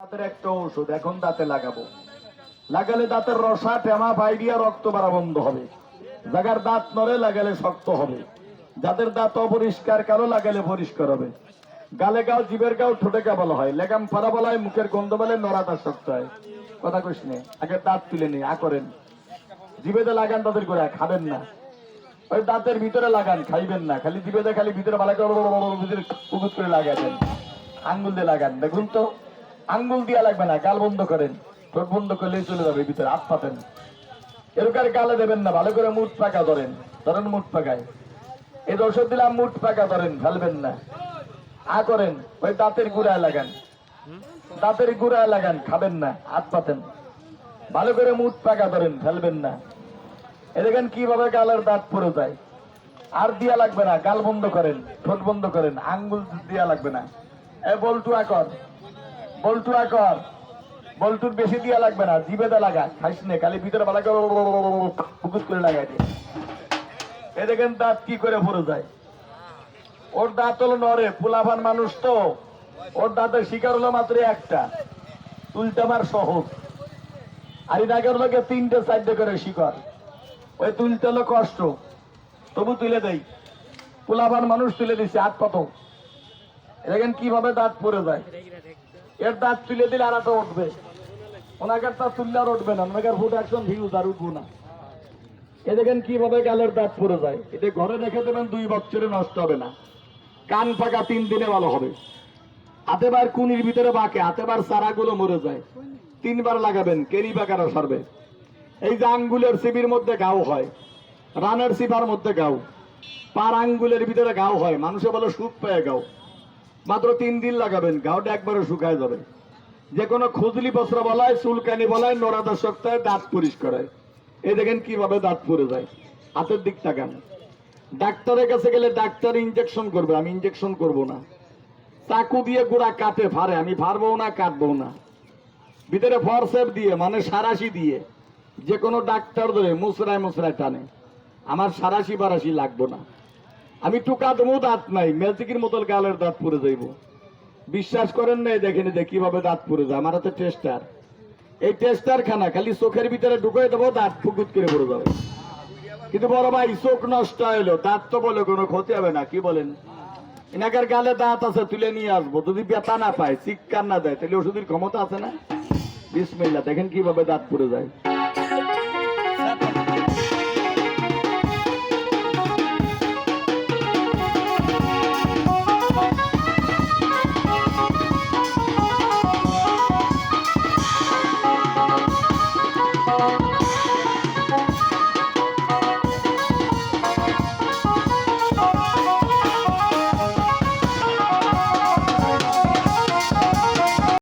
দাঁতের একটা ঔষধ এখন দাঁতে লাগাবো, লাগালে দাঁতের রসা টেমা বাইরিয়া রক্ত বাড়া বন্ধ হবে। যাগার দাঁত নড়ে লাগালে শক্ত হবে, যাদের দাঁত অপরিষ্কার কালো লাগালে পরিষ্কার হবে। গালে গাও, জিবের গাও, ঠোঁটে গা বলা হয়, লেগাম ফাড়া বলা হয়, মুখের গন্ধ বলে, নড়াটা শক্ত হয়। কথা কইস নে, আগে দাঁত তুলে নি, করেন জিবেতে লাগান, তাদের করে খাবেন না, ওই দাঁতের ভিতরে লাগান, খাইবেন না। খালি জিবেতে খালি ভিতরে ভালো করে পুকুত করে লাগাবেন, আঙ্গুল দিয়ে লাগান। দেখুন তো, আঙ্গুল দিয়া লাগবে না, গাল বন্ধ করেন, ঠোঁট বন্ধ করলেই চলে যাবে ভিতরে, হাত পাতেন। এরকম গালে দেবেন না, ভালো করে মুঠ পাকা ধরেন, ধরেন মুঠ পাকায়। এই ওষুধ দিলাম, মুঠ পাকা ধরেন, ফেলবেন না। করেন, ওই দাঁতের গুড়ায় লাগান, দাঁতের গুড়ায় লাগান, খাবেন না, হাত পাতেন। ভালো করে মুঠ পাকা ধরেন, ফেলবেন না। এ দেখেন কিভাবে গালের দাঁত পড়ে যায়। আর দিয়া লাগবে না, গাল বন্ধ করেন, ঠোঁট বন্ধ করেন, আঙ্গুল দিয়া লাগবে না। বল্টু আকর, বল্টু আকর, বল্টুর বেশি দিয়া লাগবে না, জিবেদা লাগা, খাইস নে, খালি ভিতরে ভালো করে লাগাই দিয়ে। এ দেখেন দাঁত কি করে পড়ে যায়। ওর দাঁত হলো নড়ে, পোলাপান মানুষ তো, ওর দাঁতের শিকার হলো মাত্র একটা, তুলতে আমার সহজ। আর এর আগের লোকে 3টে 4টে করে শিকার, ওই তুলতে হলো কষ্ট, তবু তুলে দেই। পোলাপান মানুষ তুলে দিচ্ছে হাত পাতো। দেখেন কিভাবে দাঁত পড়ে যায়। এর দাঁত তুলে দিলে আর একটা উঠবে, ওনাকে দাঁত তুললে আর উঠবে না, ওনাকে ফুট একজন ভিউজ আর উঠবো না। এ দেখেন কিভাবে গালের দাঁত পড়ে যায়। এটা ঘরে রেখে দেবেন, 2 বছরে নষ্ট হবে না। কান পাকা 3 দিনে ভালো হবে। হাতেবার কুনির ভিতরে বাঁকে, হাতেবার চারাগুলো মরে যায়, 3বার লাগাবেন, কেরি বাঁকারা সারবে। এই যে আঙ্গুলের সিবির মধ্যে গাও হয়, রানের সিবার মধ্যে গাও, পার আঙ্গুলের ভিতরে গাও হয়, মানুষে বলে সুখ পায় গাও। মাত্র 3 দিন লাগাবেন, গাওটা একবারে শুকায় যাবে। যে কোনো খুজলি বস্ত্র বলায়, চুলকানি বলায়, নড়াদা শক্ত হয়, দাঁত পরিষ্কার হয়। এই দেখেন কিভাবে দাঁত পড়ে যায়। হাতের দিক তাকান। ডাক্তারের কাছে গেলে ডাক্তার ইনজেকশন করবে, আমি ইনজেকশন করব না। চাকু দিয়ে গোড়া কাটে ফাড়ে, আমি ফাড়বো না, কাটবো না। ভিতরে ফরসেপ দিয়ে, মানে সারাশি দিয়ে, যে কোনো ডাক্তার ধরে মুসরায় মুসরায় টানে। আমার সারাশি বারাশি লাগবো না। আমি টুকা দেবো, দাঁত নাই, ম্যাজিকের মতো গালের দাঁত পড়ে যাইব। বিশ্বাস করেন না, দেখেনি দেখ কিভাবে দাঁত পড়ে যায়। আমার হাতে টেস্টার, এই টেস্টার খানা খালি চোখের ভিতরে ঢুকাই দেবো, দাঁত ফুকুত করে পড়ে যাবে। কিন্তু বড় ভাই, চোখ নষ্ট হইলো, দাঁত তো বলে কোনো ক্ষতি হবে না, কি বলেন? এনাকার গালে দাঁত আছে, তুলে নিয়ে আসবো। যদি ব্যথা না পায়, চিৎকার না দেয়, তাহলে ওষুধের ক্ষমতা আছে না? বিসমিল্লাহ, দেখেন কিভাবে দাঁত পড়ে যায়।